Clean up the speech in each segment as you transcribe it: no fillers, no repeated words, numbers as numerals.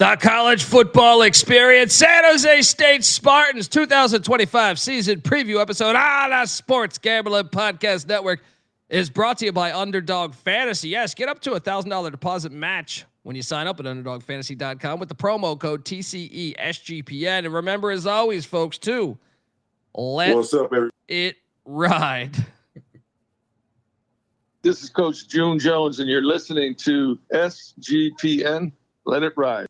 The college football experience, San Jose State Spartans 2025 season preview episode on the Sports Gambling Podcast Network is brought to you by Underdog Fantasy. Yes, get up to $1,000 deposit match when you sign up at UnderdogFantasy.com with the promo code TCESGPN. And remember, as always, folks, too, let it ride. This is Coach June Jones, and you're listening to SGPN. Let it ride.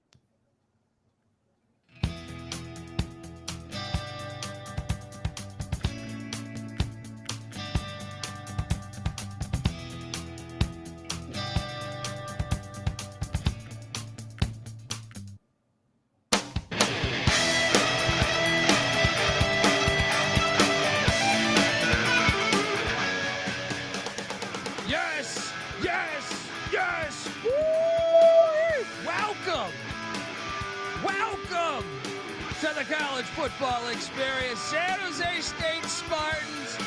Football experience, San Jose State Spartans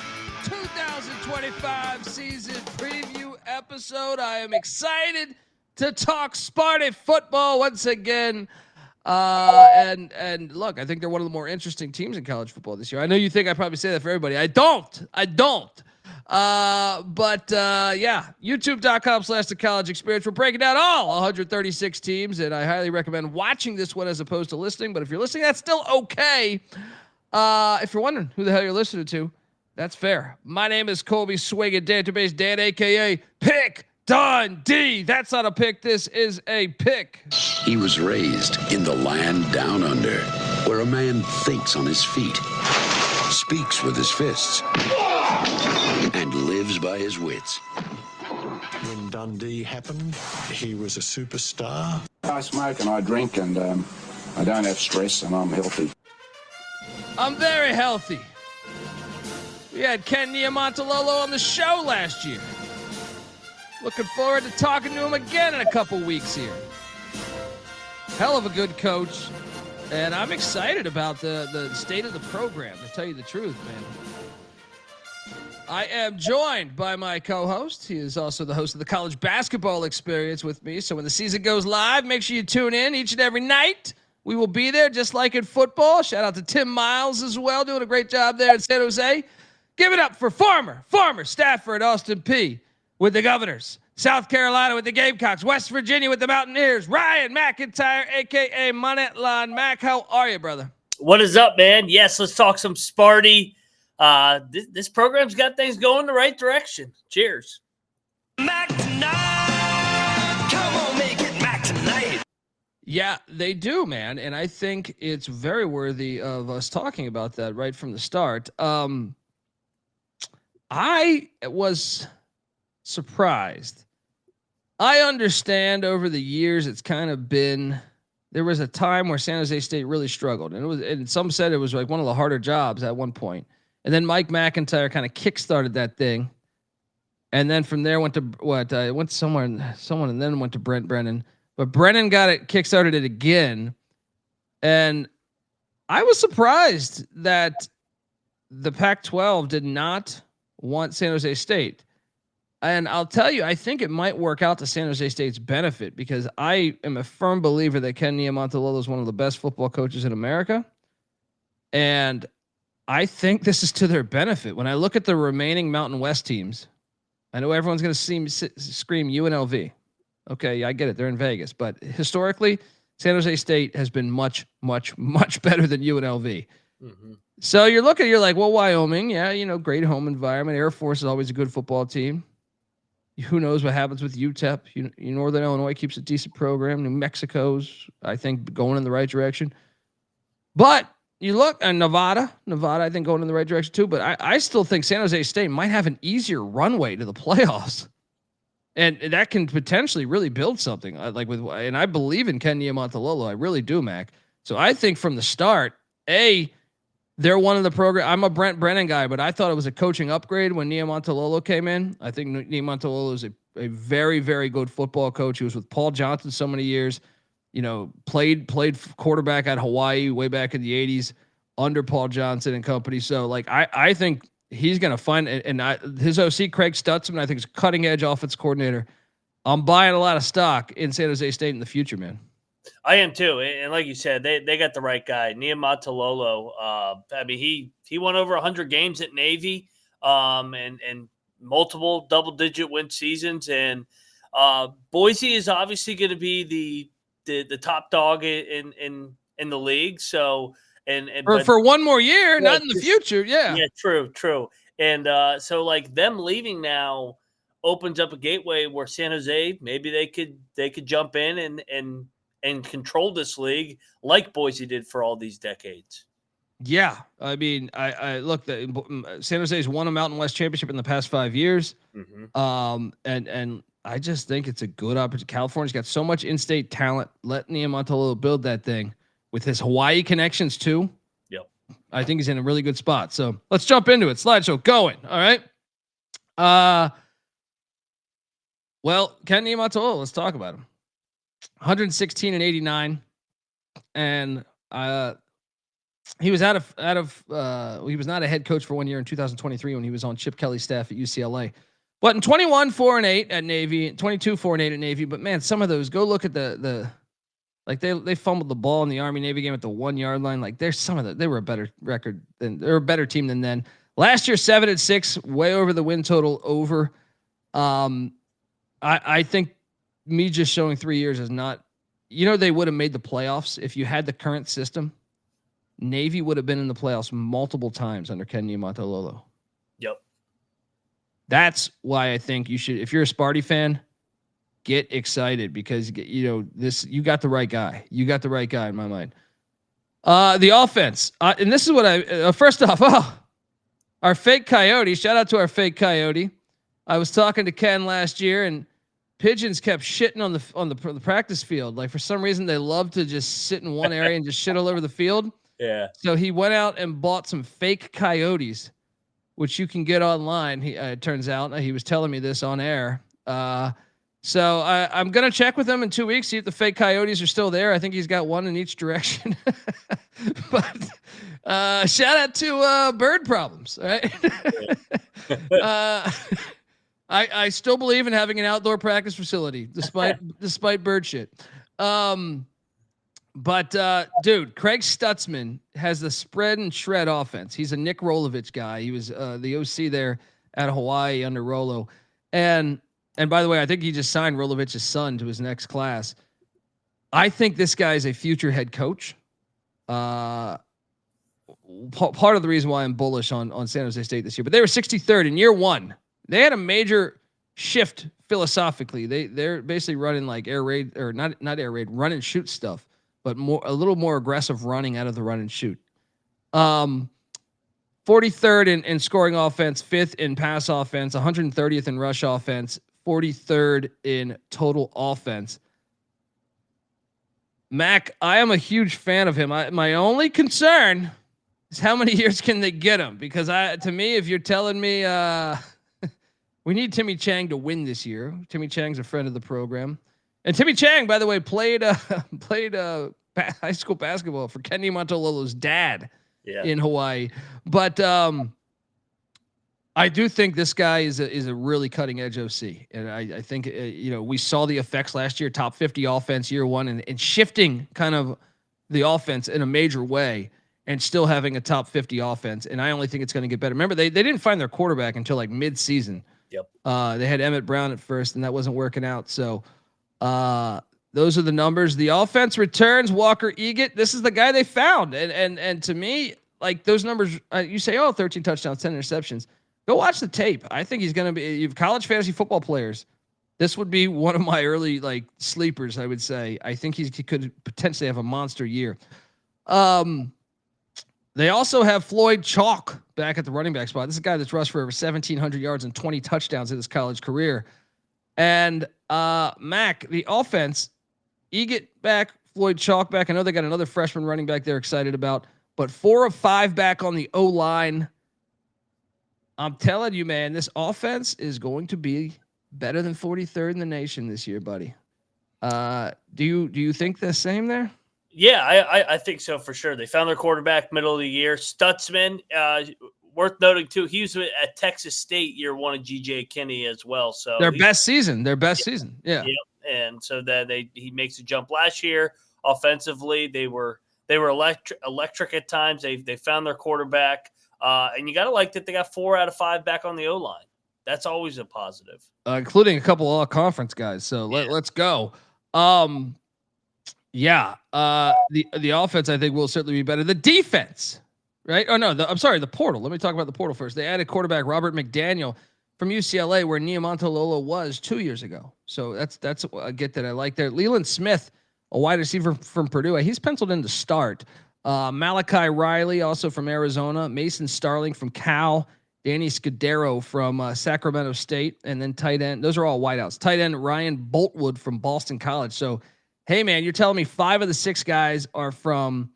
2025 season preview episode. I am excited to talk Spartan football once again. And look, I think they're one of the more interesting teams in college football this year. I know you think I probably say that for everybody. I don't. Yeah, youtube.com/the college experience. We're breaking down all 136 teams, and I highly recommend watching this one as opposed to listening. But if you're listening, that's still okay. If you're wondering who the hell you're listening to, that's fair. My name is Colby Swinging Database Dan, aka Pick Dundee. That's not a pick. This is a pick. He was raised in the land down under, where a man thinks on his feet, speaks with his fists, and lives by his wits. When Dundee happened, he was a superstar. I smoke and I drink and I don't have stress and I'm healthy. I'm very healthy. We had Ken Niumatalolo on the show last year. Looking forward to talking to him again in a couple weeks here. Hell of a good coach. And I'm excited about the state of the program, to tell you the truth, man. I am joined by my co-host. He is also the host of the college basketball experience with me. So when the season goes live, make sure you tune in each and every night. We will be there just like in football. Shout out to Tim Miles as well, doing a great job there in San Jose. Give it up for former Stafford Austin P with the Governors, South Carolina with the Gamecocks, West Virginia with the Mountaineers, Ryan McIntyre, a.k.a. Monetland Mac. How are you, brother? What is up, man? Yes, let's talk some Sparty. This program's got things going the right direction. Cheers. Mac tonight. Come on, make it Mac tonight. Yeah, they do, man. And I think it's very worthy of us talking about that right from the start. I was surprised. I understand over the years it's kind of been, there was a time where San Jose State really struggled, and some said it was like one of the harder jobs at one point. And then Mike McIntyre kind of kickstarted that thing, and then from there went to someone, and then went to Brent Brennan. But Brennan got it, kickstarted it again, and I was surprised that the Pac-12 did not want San Jose State. And I'll tell you, I think it might work out to San Jose State's benefit, because I am a firm believer that Ken Niumatalolo is one of the best football coaches in America. And I think this is to their benefit. When I look at the remaining Mountain West teams, I know everyone's going to scream UNLV. Okay, I get it. They're in Vegas. But historically, San Jose State has been much, much, much better than UNLV. Mm-hmm. So you're like, well, Wyoming, yeah, great home environment. Air Force is always a good football team. Who knows what happens with UTEP? Northern Illinois keeps a decent program. New Mexico's, I think, going in the right direction. But you look at Nevada, I think, going in the right direction too. But I still think San Jose State might have an easier runway to the playoffs. And that can potentially really build something. And I believe in Ken Niumatalolo. I really do, Mac. So I think from the start, they're one of the program. I'm a Brent Brennan guy, but I thought it was a coaching upgrade when Niumatalolo came in. I think Niumatalolo is a very, very good football coach. He was with Paul Johnson so many years. Played quarterback at Hawaii way back in the 80s under Paul Johnson and company. So I think he's going to find his OC Craig Stutzmann, I think, is a cutting edge offense coordinator. I'm buying a lot of stock in San Jose State in the future, man. I am too, and like you said, they got the right guy, Niumatalolo. I mean, he won over 100 games at Navy, and multiple double-digit win seasons, and Boise is obviously going to be the top dog in the league. So, for one more year, yeah, not in the future. Yeah, true. And so like them leaving now opens up a gateway where San Jose maybe they could jump in and control this league like Boise did for all these decades. Yeah, I mean, I look. San Jose's won a Mountain West championship in the past 5 years. Mm-hmm. And I just think it's a good opportunity. California's got so much in-state talent. Let Niumatalolo build that thing with his Hawaii connections too. Yep, I think he's in a really good spot. So let's jump into it. Slideshow going. All right. Well, Ken Niumatalolo, let's talk about him. 116 and 89, and he was he was not a head coach for 1 year in 2023 when he was on Chip Kelly's staff at UCLA. But in 21, 4-8 at Navy, 22, 4-8 at Navy. But man, some of those, go look at the like they fumbled the ball in the Army Navy game at the 1 yard line. Like there's some of that. They were a better record than they're a better team than then. Last year, 7-6, way over the win total over. I think me just showing 3 years is not, they would have made the playoffs if you had the current system. Navy would have been in the playoffs multiple times under Ken Niumatalolo. Yep. That's why I think you should, if you're a Sparty fan, get excited because, you got the right guy. You got the right guy in my mind. The offense. And this is what first off, our fake coyote, shout out to our fake coyote. I was talking to Ken last year and pigeons kept shitting on the practice field. Like for some reason, they love to just sit in one area and just shit all over the field. Yeah. So he went out and bought some fake coyotes, which you can get online. It turns out he was telling me this on air. So I'm going to check with him in 2 weeks, see if the fake coyotes are still there. I think he's got one in each direction. But shout out to bird problems. All right. I still believe in having an outdoor practice facility despite bird shit. But dude, Craig Stutzmann has the spread and shred offense. He's a Nick Rolovich guy. He was the OC there at Hawaii under Rolo. And by the way, I think he just signed Rolovich's son to his next class. I think this guy is a future head coach. Part of the reason why I'm bullish on San Jose State this year, but they were 63rd in year one. They had a major shift philosophically. They're basically running like air raid, or not air raid, run and shoot stuff, but a little more aggressive running out of the run and shoot. 43rd in scoring offense, 5th in pass offense, 130th in rush offense, 43rd in total offense. Mac, I am a huge fan of him. My only concern is how many years can they get him? Because to me, if you're telling me we need Timmy Chang to win this year. Timmy Chang's a friend of the program. And Timmy Chang, by the way, played high school basketball for Ken Niumatalolo's dad in Hawaii. But I do think this guy is a really cutting edge OC. And I think, we saw the effects last year, top 50 offense year one, and shifting kind of the offense in a major way and still having a top 50 offense. And I only think it's going to get better. Remember, they didn't find their quarterback until like mid-season. Yep. They had Emmett Brown at first, and that wasn't working out. So those are the numbers. The offense returns. Walker Eget. This is the guy they found. And to me, like those numbers, you say, 13 touchdowns, 10 interceptions. Go watch the tape. I think he's going to be. You have college fantasy football players. This would be one of my early sleepers. I would say. I think he could potentially have a monster year. They also have Floyd Chalk back at the running back spot. This is a guy that's rushed for over 1,700 yards and 20 touchdowns in his college career. And Mac, the offense, Eget back, Floyd Chalk back. I know they got another freshman running back they're excited about, but 4 of 5 back on the O-line. I'm telling you, man, this offense is going to be better than 43rd in the nation this year, buddy. Do you think the same there? Yeah, I think so for sure. They found their quarterback middle of the year. Stutzmann, worth noting too, he was at Texas State year one of GJ Kinney as well. So their best season. Yeah. And so that he makes a jump last year. offensively. They were electric at times. They found their quarterback, and you got to like that they got 4 out of 5 back on the O-line. That's always a positive, including a couple all-conference guys. So let's go. The offense I think will certainly be better. The defense, right? Oh no, the portal. Let me talk about the portal first. They added quarterback Robert McDaniel from UCLA, where Niumatalolo was 2 years ago. So that's a get that I like there. Leland Smith, a wide receiver from Purdue, he's penciled in to start. Malachi Riley, also from Arizona. Mason Starling from Cal. Danny Scudero from Sacramento State, and then tight end. Those are all wideouts. Tight end Ryan Boltwood from Boston College. So, hey man, you're telling me 5 of the 6 guys are from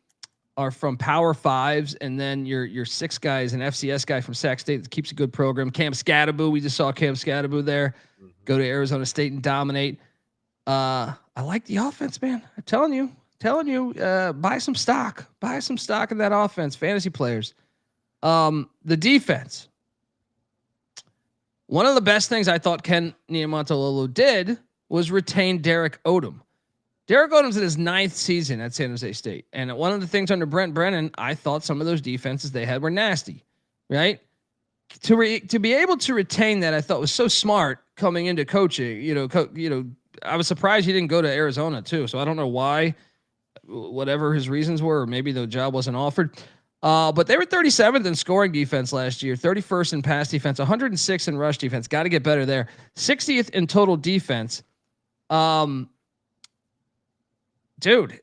Power Fives, and then your 6 guys, an FCS guy from Sac State that keeps a good program. Cam Scadaboo, we just saw Cam Scadaboo there. Go to Arizona State and dominate. I like the offense, man. I'm telling you, buy some stock in that offense. Fantasy players. The defense. One of the best things I thought Ken Niumatalolo did was retain Derek Odom. Derek Odom's in his 9th season at San Jose State. And one of the things under Brent Brennan, I thought some of those defenses they had were nasty, right? To be able to retain that, I thought was so smart coming into coaching. I was surprised he didn't go to Arizona too. So I don't know why, whatever his reasons were, or maybe the job wasn't offered. But they were 37th in scoring defense last year, 31st in pass defense, 106 in rush defense. Got to get better there. 60th in total defense. Dude,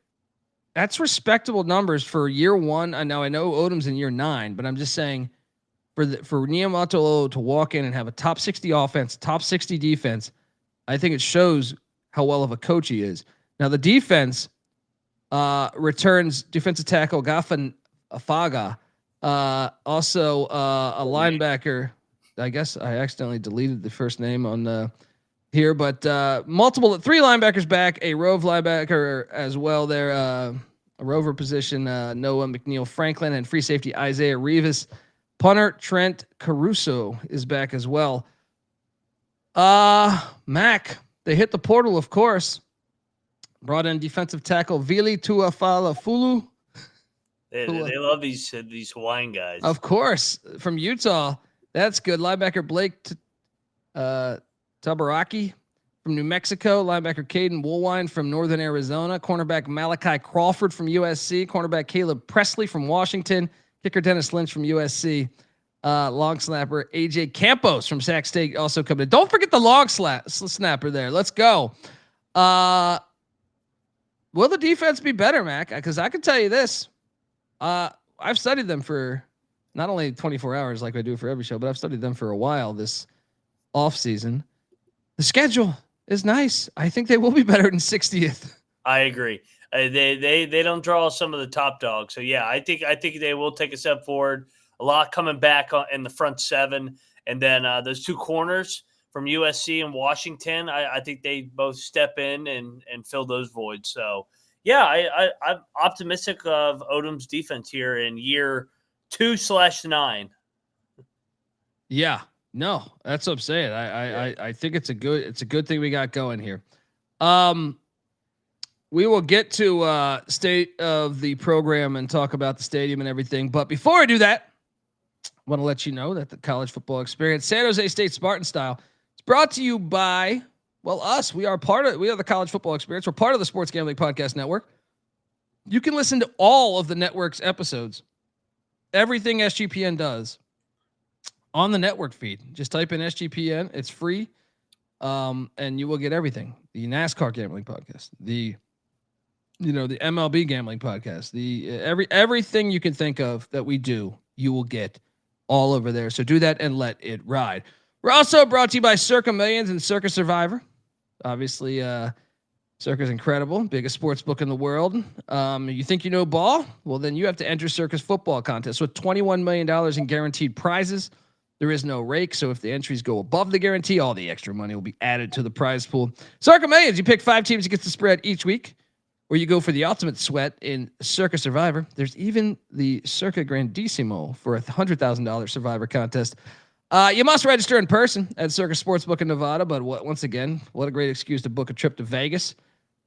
that's respectable numbers for year 1. I know Odom's in year 9, but I'm just saying for Niumatalolo to walk in and have a top 60 offense, top 60 defense, I think it shows how well of a coach he is. Now the defense returns defensive tackle Gafan Afaga, also a linebacker. I guess I accidentally deleted the first name on here, but 3 linebackers back, a rove linebacker as well there, a rover position, Noah McNeil Franklin, and free safety Isaiah Rivas. Punter Trent Caruso is back as well. Mac, they hit the portal, of course. Brought in defensive tackle Vili Tuafalafulu. They love these Hawaiian guys. Of course, from Utah. That's good. Linebacker Blake Tabaraki from New Mexico. Linebacker Caden Woolwine from Northern Arizona. Cornerback Malachi Crawford from USC. Cornerback Caleb Presley from Washington. Kicker Dennis Lynch from USC. Long snapper AJ Campos from Sac State also coming in. Don't forget the long snapper there. Let's go. Will the defense be better, Mac? Because I can tell you this. I've studied them for not only 24 hours like I do for every show, but I've studied them for a while this off season. The schedule is nice. I think they will be better than 60th. I agree. They don't draw some of the top dogs. So yeah, I think they will take a step forward. A lot coming back in the front 7, and then those 2 corners from USC and Washington. I think they both step in and fill those voids. So yeah, I'm optimistic of Odom's defense here in year 2/9. Yeah, no, that's what I'm saying. I think it's a good thing we got going here. We will get to state of the program and talk about the stadium and everything. But before I do that, I want to let you know that the college football experience, San Jose State Spartan style, is brought to you by us. We are the college football experience. We're part of the Sports Gambling Podcast Network. You can listen to all of the network's episodes, everything SGPN does, on the network feed. Just type in SGPN. It's free. And you will get everything. The NASCAR Gambling Podcast, the MLB Gambling Podcast, everything you can think of that we do, you will get all over there. So do that and let it ride. We're also brought to you by Circa Millions and Circa Survivor. Obviously, Circa's incredible, biggest sports book in the world. You think you know ball? Well, then you have to enter Circa's football contest with $21 million in guaranteed prizes. There is no rake, so if the entries go above the guarantee, all the extra money will be added to the prize pool. Circa Millions, you pick 5 teams against the spread each week, or you go for the ultimate sweat in Circa Survivor. There's even the Circa Grandissimo for a $100,000 Survivor contest. You must register in person at Circa Sportsbook in Nevada, but once again, what a great excuse to book a trip to Vegas.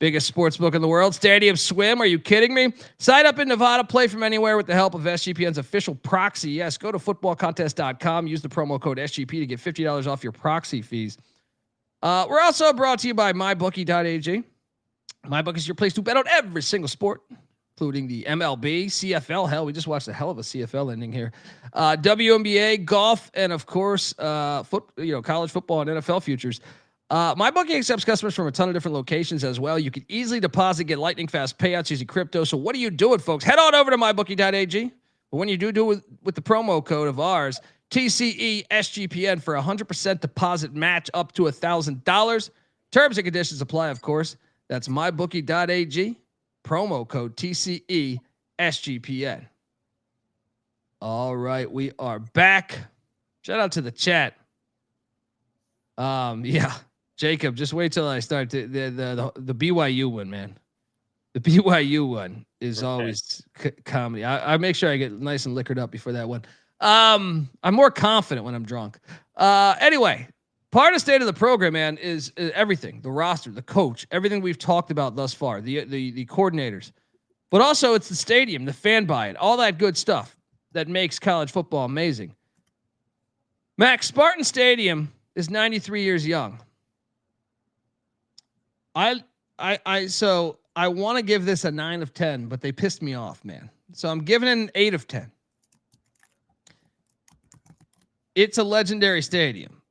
Biggest sports book in the world. Stadium Swim. Are you kidding me? Sign up in Nevada. Play from anywhere with the help of SGPN's official proxy. Yes, go to footballcontest.com. Use the promo code SGP to get $50 off your proxy fees. We're also brought to you by MyBookie.ag. MyBookie is your place to bet on every single sport, including the MLB, CFL. Hell, we just watched a hell of a CFL ending here. WNBA, golf, and of course, college football and NFL futures. MyBookie accepts customers from a ton of different locations as well. You can easily deposit, get lightning fast payouts using crypto. So what are you doing, folks? Head on over to MyBookie.ag. But when you do it with the promo code of ours, TCE SGPN, for 100% deposit match up to $1,000. Terms and conditions apply, of course. That's MyBookie.ag. Promo code TCE SGPN. All right, we are back. Shout out to the chat. Yeah, Jacob, just wait till I start the BYU one, man. The BYU one is always comedy. I make sure I get nice and liquored up before that one. I'm more confident when I'm drunk. Anyway, part of state of the program, man, is everything: the roster, the coach, everything we've talked about thus far, the coordinators, but also it's the stadium, the fan buy-in, all that good stuff that makes college football amazing. Max, Spartan Stadium is 93 years young. So I want to give this a 9 of 10, but they pissed me off, man. So I'm giving it an 8 of 10. It's a legendary stadium.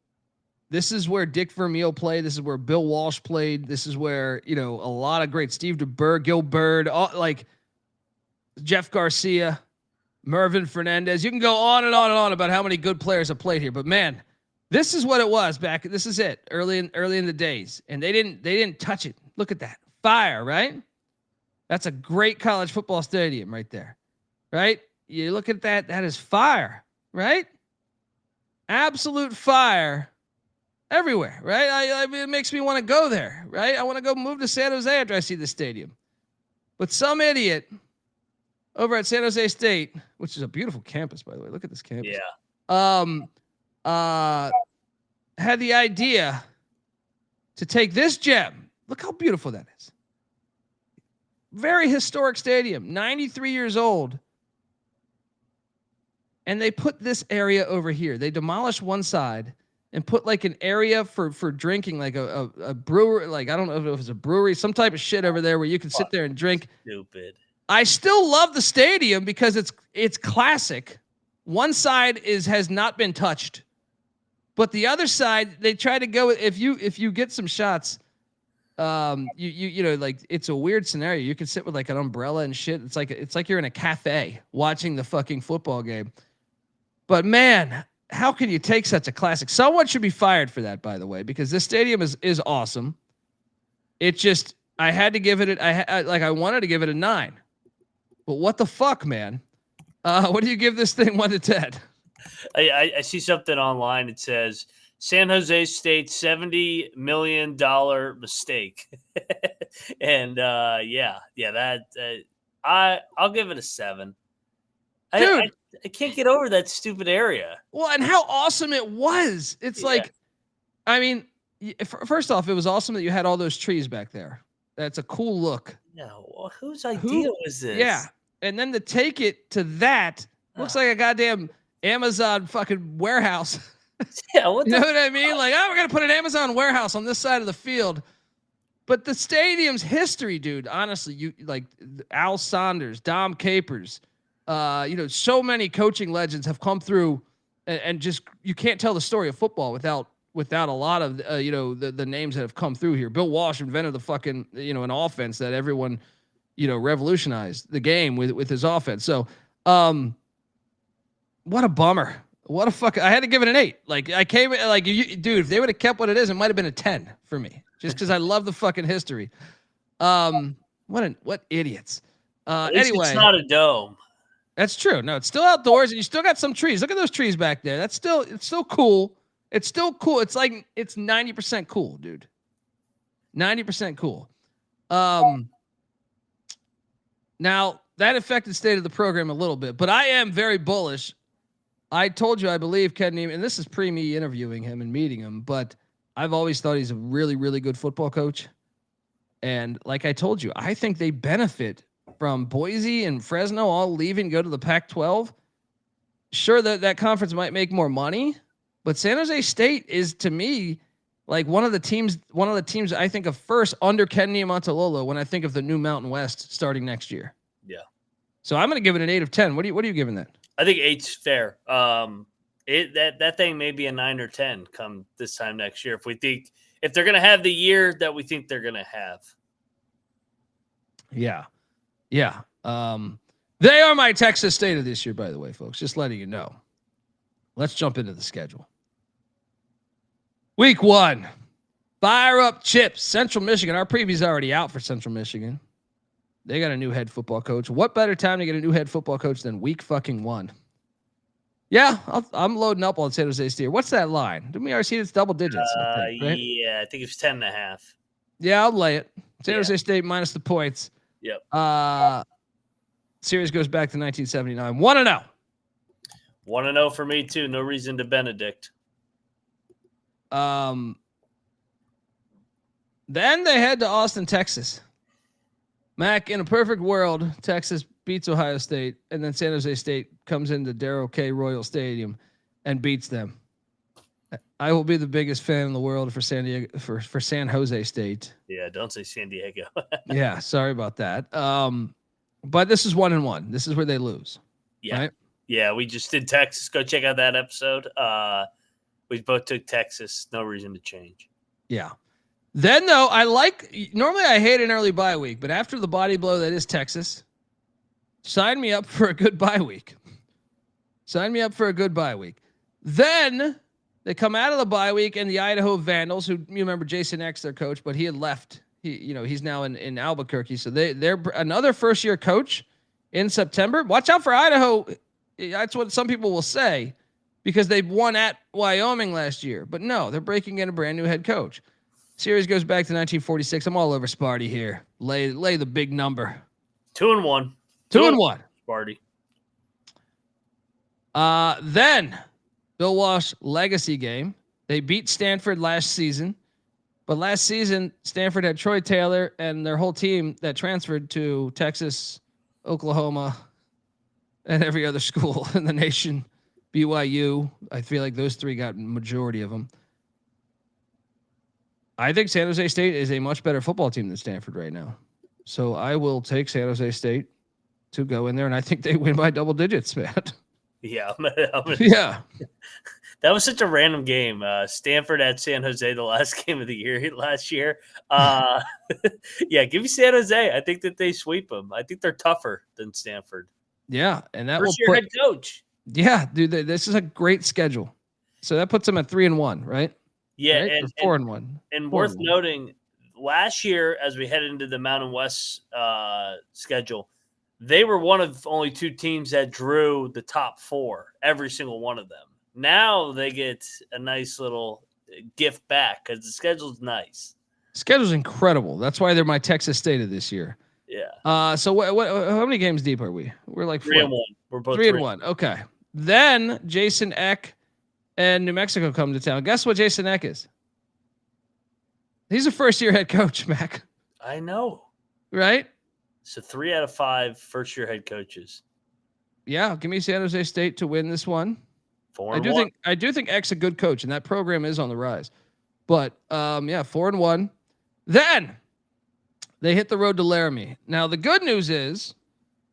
This is where Dick Vermeil played. This is where Bill Walsh played. This is where, a lot of great Steve DeBerg, Gil Bird, like Jeff Garcia, Mervin Fernandez. You can go on and on and on about how many good players have played here, but man, this is what it was back. This is it early in the days, and they didn't touch it. Look at that fire, right? That's a great college football stadium right there, right? You look at that. That is fire, right? Absolute fire everywhere, right? I mean, it makes me want to go there, right? I want to go move to San Jose after I see the stadium. But some idiot over at San Jose State, which is a beautiful campus, by the way. Look at this campus. Yeah. Had the idea to take this gem. Look how beautiful that is. Very historic stadium, 93 years old. And they put this area over here. They demolished one side and put like an area for drinking, like a brewery. Like, I don't know if it was a brewery, some type of shit over there where you can sit there and drink. Stupid. I still love the stadium because it's classic. One side has not been touched, but the other side, they try to go. If you get some shots, like, it's a weird scenario. You can sit with like an umbrella and shit. It's like you're in a cafe watching the fucking football game. But man, how can you take such a classic? Someone should be fired for that, by the way, because this stadium is awesome. It just, I had to give it, I wanted to give it a 9, but what the fuck, man? What do you give this thing 1 to 10? I see something online. It says San Jose State $70 million mistake, and I'll give it a 7. Dude, I can't get over that stupid area. Well, and how awesome it was. It's like, I mean, first off, it was awesome that you had all those trees back there. That's a cool look. No, whose idea was this? Yeah. And then to take it to that, looks like a goddamn Amazon fucking warehouse. Yeah, what you know what I mean? Like, we're going to put an Amazon warehouse on this side of the field. But the stadium's history, dude, honestly, you like Al Saunders, Dom Capers, so many coaching legends have come through and just, you can't tell the story of football without a lot of, the names that have come through here. Bill Walsh invented the fucking, an offense that everyone, revolutionized the game with his offense. So, what a bummer. What a fuck. I had to give it an 8. Like, I came like, dude, if they would have kept what it is, it might've been a 10 for me, just cause I love the fucking history. What idiots. Anyway, it's not a dome. That's true. No, it's still outdoors, and you still got some trees. Look at those trees back there. It's still cool. It's still cool. It's like, it's 90% cool, dude. 90% cool. Now that affected state of the program a little bit, but I am very bullish. I told you, I believe Ken Niumatalolo, and this is pre me interviewing him and meeting him, but I've always thought he's a really, really good football coach. And like I told you, I think they benefit from Boise and Fresno all leaving, go to the Pac-12. Sure, that conference might make more money, but San Jose State is, to me, like one of the teams I think of first under Ken Niumatalolo when I think of the new Mountain West starting next year. Yeah. So I'm going to give it an 8 of 10. What are you giving that? I think 8's fair. That thing may be a 9 or 10 come this time next year if they're going to have the year that we think they're going to have. Yeah. Yeah. They are my Texas State of this year, by the way, folks. Just letting you know. Let's jump into the schedule. Week 1. Fire up chips. Central Michigan. Our preview's already out for Central Michigan. They got a new head football coach. What better time to get a new head football coach than week fucking 1? Yeah, I'm loading up on San Jose State. What's that line? Didn't we already see it's double digits? I think, right? Yeah, I think it's 10.5. Yeah, I'll lay it. San Jose State minus the points. Yep. Series goes back to 1979. 1-0. 1-0 for me too. No reason to Benedict. Then they head to Austin, Texas. Mac, in a perfect world, Texas beats Ohio State, and then San Jose State comes into Darrell K. Royal Stadium and beats them. I will be the biggest fan in the world for San Diego for San Jose State. Yeah, don't say San Diego. Yeah, sorry about that. But this is 1-1. This is where they lose. Yeah. Right? Yeah, we just did Texas. Go check out that episode. We both took Texas. No reason to change. Yeah. Then, though, normally I hate an early bye week, but after the body blow that is Texas, sign me up for a good bye week. Sign me up for a good bye week. Then they come out of the bye week, and the Idaho Vandals, who you remember Jason X, their coach, but he had left. He's now in Albuquerque. So they're another first-year coach in September. Watch out for Idaho. That's what some people will say because they won at Wyoming last year. But no, they're breaking in a brand new head coach. Series goes back to 1946. I'm all over Sparty here. Lay the big number. 2-1. 2-1. Sparty. Then Bill Walsh legacy game. They beat Stanford last season. But last season, Stanford had Troy Taylor and their whole team that transferred to Texas, Oklahoma, and every other school in the nation. BYU. I feel like those three got majority of them. I think San Jose State is a much better football team than Stanford right now. So I will take San Jose State to go in there, and I think they win by double digits, man. Yeah. Yeah. That was such a random game. Stanford at San Jose, the last game of the year last year. Yeah, give me San Jose. I think that they sweep them. I think they're tougher than Stanford. Yeah, and that First year head coach. Yeah, dude, this is a great schedule. So that puts them at 3-1, right? Yeah, right? and 4-1. And worth noting, last year as we head into the Mountain West schedule, they were one of only 2 teams that drew the top 4, every single one of them. Now they get a nice little gift back because the schedule's nice. Schedule's incredible. That's why they're my Texas State of this year. Yeah. So what? How many games deep are we? We're like 3-1. We're both 3-1. Okay. Then Jason Eck and New Mexico come to town. Guess what Jason Eck is? He's a first-year head coach, Mac. I know. Right? So 3 out of 5 first-year head coaches. Yeah, give me San Jose State to win this one. 4-1. I do think Eck's a good coach, and that program is on the rise. But 4-1. Then they hit the road to Laramie. Now the good news is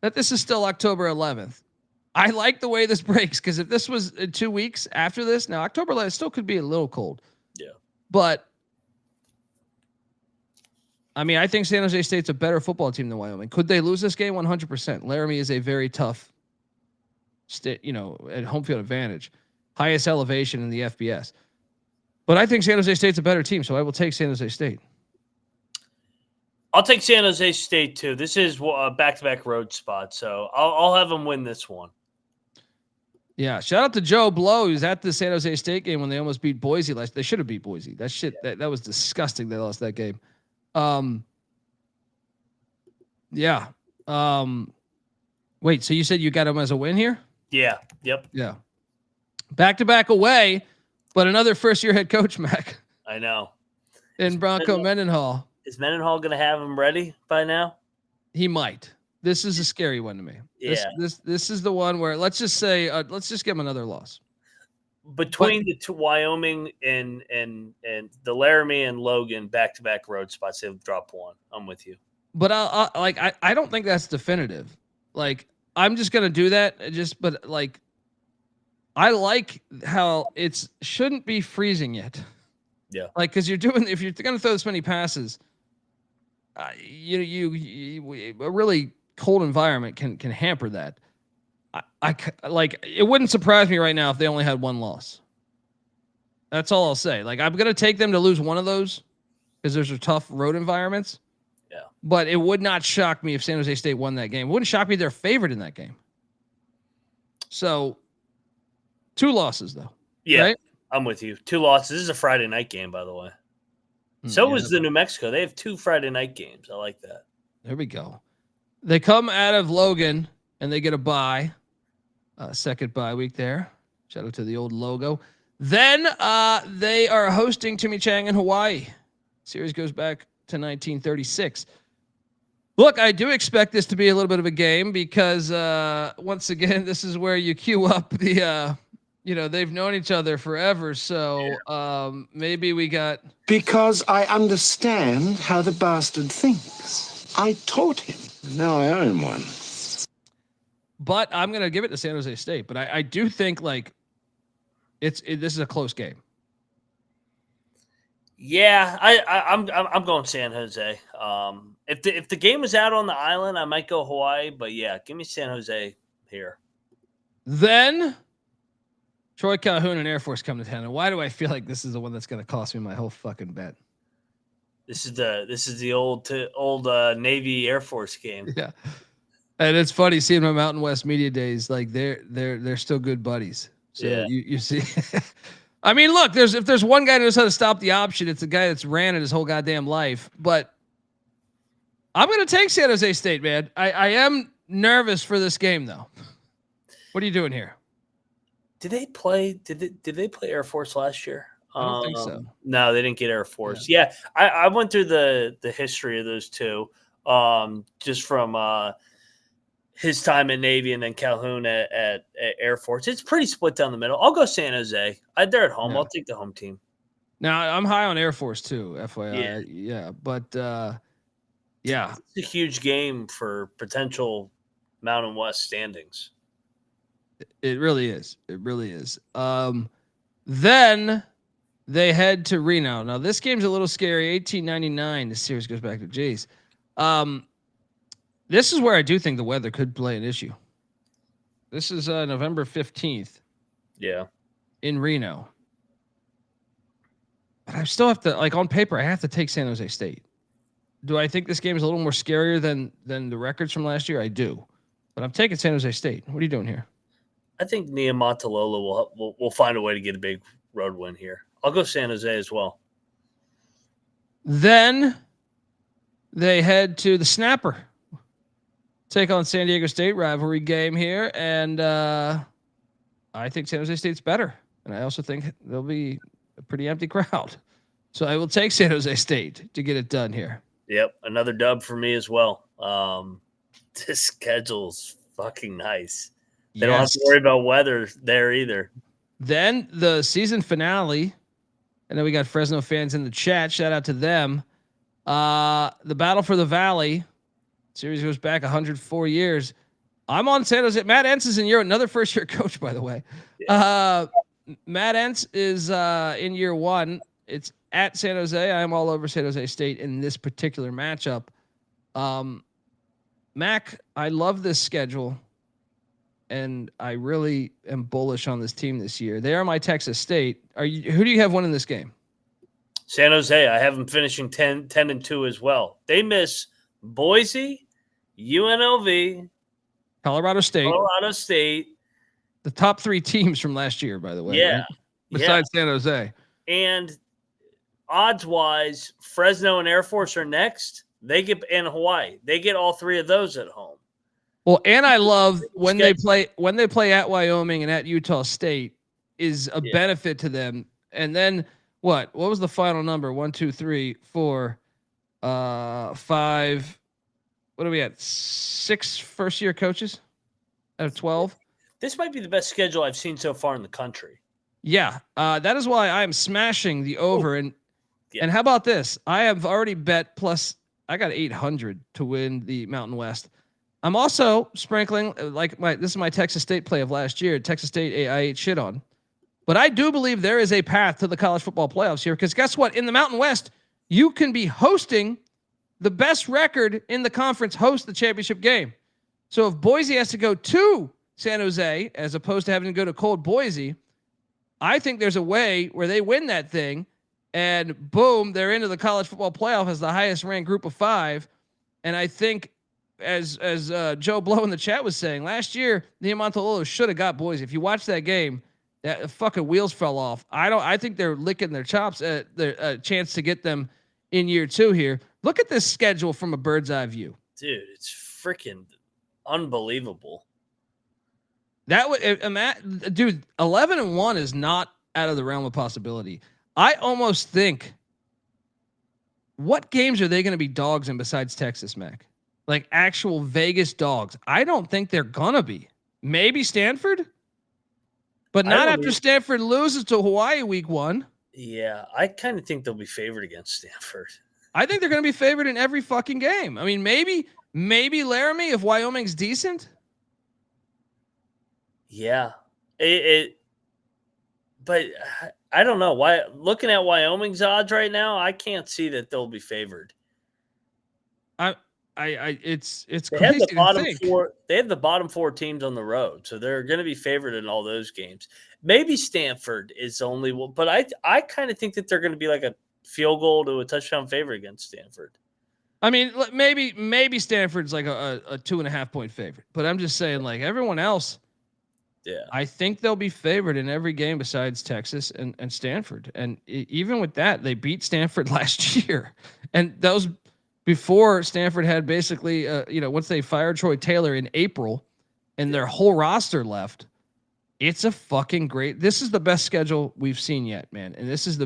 that this is still October 11th. I like the way this breaks because if this was 2 weeks after this, now October 11th still could be a little cold. Yeah. But I mean, I think San Jose State's a better football team than Wyoming. Could they lose this game? 100%. Laramie is a very tough state, at home field advantage, highest elevation in the FBS. But I think San Jose State's a better team, so I will take San Jose State. I'll take San Jose State too. This is a back-to-back road spot, so I'll have them win this one. Yeah, shout out to Joe Blow, who's at the San Jose State game when they almost beat Boise last. They should have beat Boise. That shit, that was disgusting. They lost that game. Yeah. Wait, so you said you got them as a win here? Yeah. Yep. Yeah. Back-to-back away, but another first-year head coach, Mac. I know. In Bronco Mendenhall. Is Mendenhall going to have him ready by now? He might. This is a scary one to me. Yeah. This is the one where let's just say let's just give him another loss. Between the two, Wyoming and the Laramie and Logan back-to-back road spots, they've dropped one. I'm with you. But I don't think that's definitive. Like, I'm just gonna do that. But I like how it's shouldn't be freezing yet. Yeah. Like, because if you're gonna throw this many passes, a really cold environment can hamper that. I like it wouldn't surprise me right now if they only had one loss. That's all I'll say. Like, I'm gonna take them to lose one of those because those are tough road environments. Yeah. But it would not shock me if San Jose State won that game. It wouldn't shock me if they're favored in that game. So 2 losses though. Yeah. Right? I'm with you. 2 losses. This is a Friday night game, by the way. So was the New Mexico. They have 2 Friday night games. I like that. There we go. They come out of Logan and they get a bye. Second bye week there. Shout out to the old logo. Then they are hosting Chimichang in Hawaii. Series goes back to 1936. Look, I do expect this to be a little bit of a game because once again, this is where you queue up the they've known each other forever. So maybe we got. Because I understand how the bastard thinks. I taught him. Now I own one. But I'm going to give it to San Jose State. But I do think this is a close game. Yeah, I'm going San Jose. If the game was out on the island, I might go Hawaii. But yeah, give me San Jose here. Then Troy Calhoun and Air Force come to town. And why do I feel like this is the one that's going to cost me my whole fucking bet? This is the old Navy Air Force game. Yeah. And it's funny seeing my Mountain West media days. Like they're still good buddies. So yeah. you see, I mean, look, if there's one guy who knows how to stop the option, it's a guy that's ran it his whole goddamn life. But I'm going to take San Jose State, man. I am nervous for this game though. What are you doing here? Did they play Air Force last year? I don't think so. No, they didn't get Air Force. Yeah. I went through the history of those two, just from his time in Navy and then Calhoun at Air Force. It's pretty split down the middle. I'll go San Jose. They're at home. Yeah. I'll take the home team. Now I'm high on Air Force too, FYI. Yeah. But yeah, it's a huge game for potential Mountain West standings. It really is. It really is. Then they head to Reno. Now this game's a little scary. 1899. The series goes back to Jays. This is where I do think the weather could play an issue. This is November 15th. Yeah. In Reno. But I still have to, on paper, I have to take San Jose State. Do I think this game is a little more scarier than the records from last year? I do. But I'm taking San Jose State. What are you doing here? I think Niumatalolo will find a way to get a big road win here. I'll go San Jose as well. Then they head to the Snapper. Take on San Diego State, rivalry game here. And I think San Jose State's better. And I also think there'll be a pretty empty crowd. So I will take San Jose State to get it done here. Yep, another dub for me as well. This schedule's fucking nice. They don't have to worry about weather there either. Then the season finale, and then we got Fresno fans in the chat. Shout out to them. The Battle for the Valley series goes back 104 years. I'm on San Jose. Matt Entz is in year, another first-year coach, by the way. Yeah. Matt Entz is in year 1. It's at San Jose. I'm all over San Jose State in this particular matchup. Mac, I love this schedule, and I really am bullish on this team this year. They are my Texas State. Who do you have winning this game? San Jose. I have them finishing 10-2 as well. They miss Boise, UNLV, Colorado State. The top 3 teams from last year, by the way. Yeah. Right? Besides San Jose. And odds-wise, Fresno and Air Force are next. They get in Hawaii. They get all 3 of those at home. Well, and I love when they play at Wyoming and at Utah State is a benefit to them. And then what was the final number? 1, 2, 3, 4. 5. What are we at? 6 first-year coaches out of 12. This might be the best schedule I've seen so far in the country. Yeah, that is why I am smashing the over. And Yeah. and how about this? I have already bet plus. I got 800 to win the Mountain West. I'm also sprinkling this is my Texas State play of last year. Texas State I ate shit on, but I do believe there is a path to the college football playoffs here. Because guess what? In the Mountain West, you can be hosting the best record in the conference, host the championship game. So if Boise has to go to San Jose as opposed to having to go to cold Boise, I think there's a way where they win that thing, and boom, they're into the college football playoff as the highest ranked group of 5. And I think, as Joe Blow in the chat was saying, last year Niumatalolo should have got Boise. If you watch that game, that fucking wheels fell off. I think they're licking their chops at their chance to get them in year 2 here. Look at this schedule from a bird's eye view, dude. It's freaking unbelievable. That would, dude, 11-1 is not out of the realm of possibility. I almost think, what games are they going to be dogs in besides Texas, Mac? Like actual Vegas dogs. I don't think they're going to be. Maybe Stanford, but not after Stanford loses to Hawaii week 1. Yeah, I kind of think they'll be favored against Stanford. I think they're going to be favored in every fucking game. I mean, maybe Laramie if Wyoming's decent. Yeah, but I don't know why. Looking at Wyoming's odds right now, I can't see that they'll be favored. It's they crazy have the bottom to think. 4. They have the bottom 4 teams on the road, so they're going to be favored in all those games. Maybe Stanford is only one, but I kind of think that they're going to be like a field goal to a touchdown favorite against Stanford. I mean, maybe Stanford's like a 2.5 point favorite, but I'm just saying, like everyone else. Yeah, I think they'll be favored in every game besides Texas and Stanford. And even with that, they beat Stanford last year. And that was before Stanford had basically, once they fired Troy Taylor in April and their whole roster left. It's a fucking great. This is the best schedule we've seen yet, man. And this is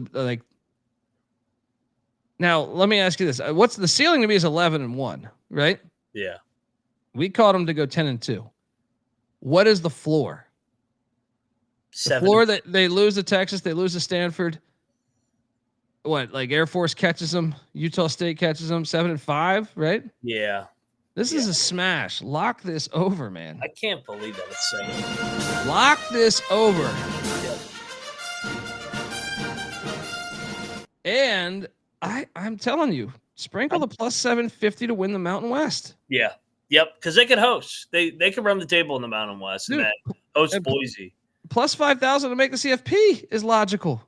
now let me ask you this. What's the ceiling to me is 11-1, right? Yeah. We called them to go 10-2. What is the floor? 7. The floor that they lose to Texas, they lose to Stanford. What, like Air Force catches them, Utah State catches them, 7-5, right? Yeah. This is a smash. Lock this over, man. I can't believe that it's 7. Lock this over. Yep. And I'm telling you, sprinkle the plus 750 to win the Mountain West. Yeah. Yep, because they could host. They could run the table in the Mountain West. Dude, and that host Boise. Plus 5,000 to make the CFP is logical.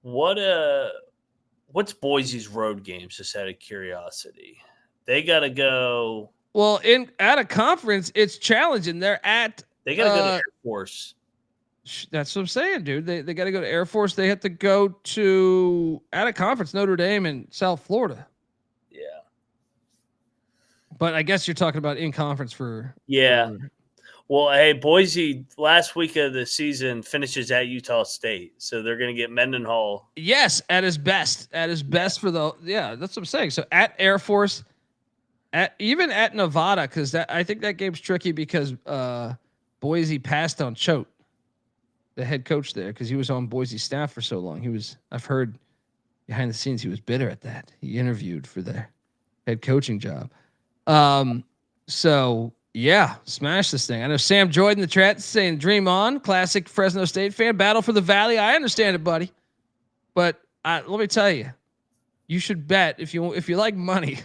What's Boise's road games? Just out of curiosity, they got to go. Well, at a conference, it's challenging. They got to go to Air Force. That's what I'm saying, dude. They got to go to Air Force. They have to go to at a conference, Notre Dame in South Florida. But I guess you're talking about in conference for. Yeah. Well, hey, Boise last week of the season finishes at Utah State, so they're going to get Mendenhall. Yes, at his best. At his best for the. Yeah, that's what I'm saying. So at Air Force, even at Nevada, because I think that game's tricky because Boise passed on Choate, the head coach there, because he was on Boise's staff for so long. I've heard behind the scenes he was bitter at that. He interviewed for the head coaching job. So yeah, smash this thing. I know Sam Jordan in the chat saying dream on, classic Fresno State fan, battle for the Valley. I understand it, buddy. But let me tell you, you should bet if you like money,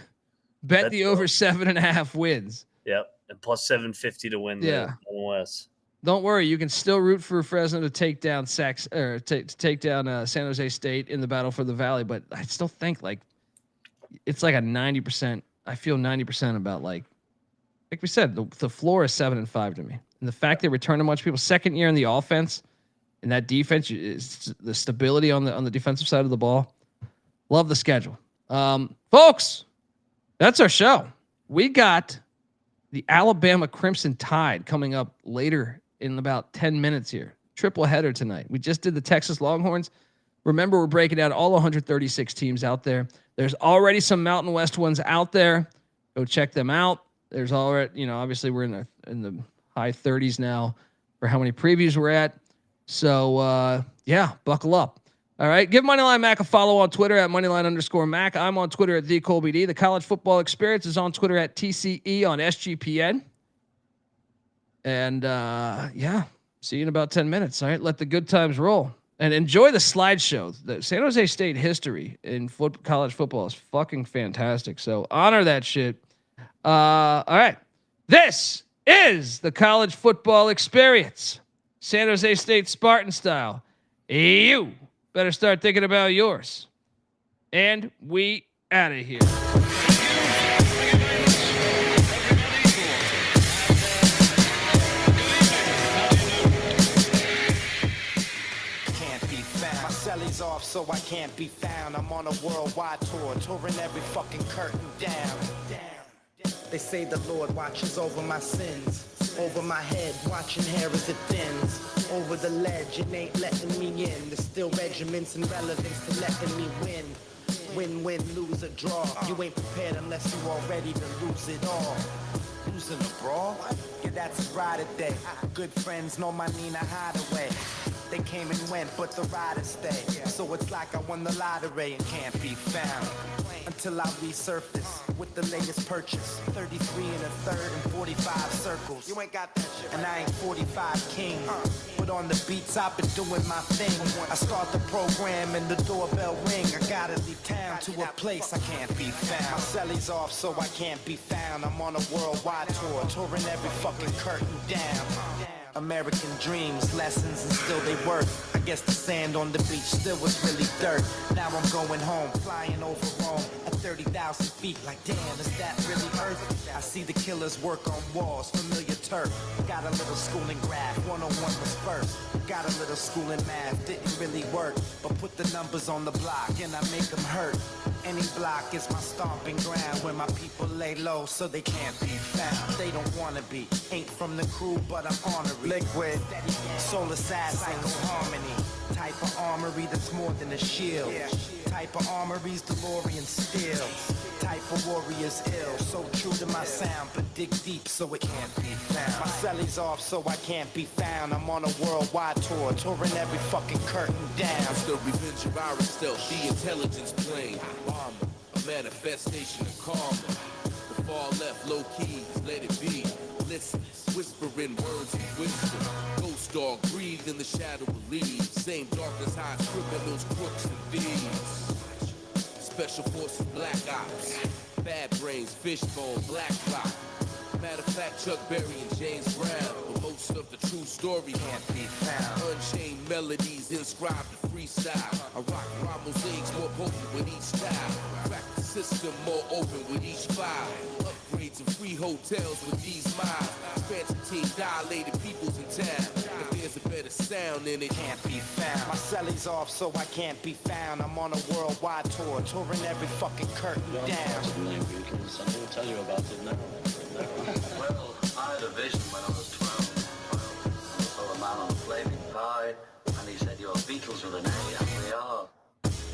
bet the over 7.5 wins. Yep. And plus 750 to win the West. Don't worry, you can still root for Fresno to take down San Jose State in the battle for the Valley, but I still think like it's like a 90%. I feel 90% about like we said, the floor is 7-5 to me. And the fact they return a bunch of people, second year in the offense, and that defense is the stability on the defensive side of the ball. Love the schedule. Folks, that's our show. We got the Alabama Crimson Tide coming up later in about 10 minutes here. Triple header tonight. We just did the Texas Longhorns. Remember, we're breaking down all 136 teams out there. There's already some Mountain West ones out there. Go check them out. There's already, obviously we're in the high 30s now for how many previews we're at. So yeah, buckle up. All right. Give Moneyline Mac a follow on Twitter at Moneyline_Mac. I'm on Twitter at TheColbyD. The College Football Experience is on Twitter at TCE on SGPN. And yeah, see you in about 10 minutes. All right. Let the good times roll. And enjoy the slideshow. The San Jose State history in college football is fucking fantastic. So honor that shit. All right. This is the College Football Experience. San Jose State Spartan style. You better start thinking about yours. And we out of here. Celly's off, so I can't be found. I'm on a worldwide tour, touring every fucking curtain down. They say the Lord watches over my sins. Over my head, watching hair as it thins. Over the ledge, it ain't letting me in. There's still regiments and relevance to letting me win. Win, win, lose or draw. You ain't prepared unless you all ready to lose it all. Losing a brawl? Yeah, that's a ride day. Good friends know my Nina Hideaway. They came and went, but the riders stay. So it's like I won the lottery and can't be found. Until I resurface with the latest purchase. 33 and a third and 45 circles. You ain't got that shit. And I ain't 45 king. But on the beats, I've been doing my thing. I start the program and the doorbell ring. I gotta leave town to a place I can't be found. My celly's off, so I can't be found. I'm on a worldwide tour, touring every fucking curtain down. American dreams, lessons, and still they work. I guess the sand on the beach still was really dirt. Now I'm going home, flying over Rome at 30,000 feet. Like, damn, is that really Earth? I see the killers work on walls, familiar turf. Got a little school in graph, 101 was first. Got a little school in math, didn't really work. But put the numbers on the block and I make them hurt. Any block is my stomping ground where my people lay low so they can't be found. They don't wanna be, ain't from the crew, but I'm honorary. Liquid, soul assassin, harmony. Type of armory that's more than a shield. Type of armory's DeLorean steel. Type of warrior's ill. So true to my sound, but dig deep so it can't be found. My celly's off, so I can't be found. I'm on a worldwide tour, touring every fucking curtain down. It's the revenge of our stealth, the intelligence plane. Armor, a manifestation of karma. The far left, low keys, let it be. Listen, whispering words of wisdom. Ghost dog, breathe in the shadow of leaves. Same darkness hides criminals, crooks, and thieves. Special forces, black ops. Bad brains, fishbone, black rock. Matter of fact, Chuck Berry and James Brown. But most of the true story can't be found. Unchained melodies inscribed in freestyle. I rock rhyme mosaics more potent with each style. Crack the system more open with each file. Upgrades and free hotels with these miles. Expansion team dilated peoples in town. If there's a better sound in it, can't be found. My celly's off, so I can't be found. I'm on a worldwide tour, touring every fucking curtain down. Something to tell you about it now. Well, I had a vision when I was 12. I saw a man on a flaming pie, and he said, "Your Beatles with an A," and we are.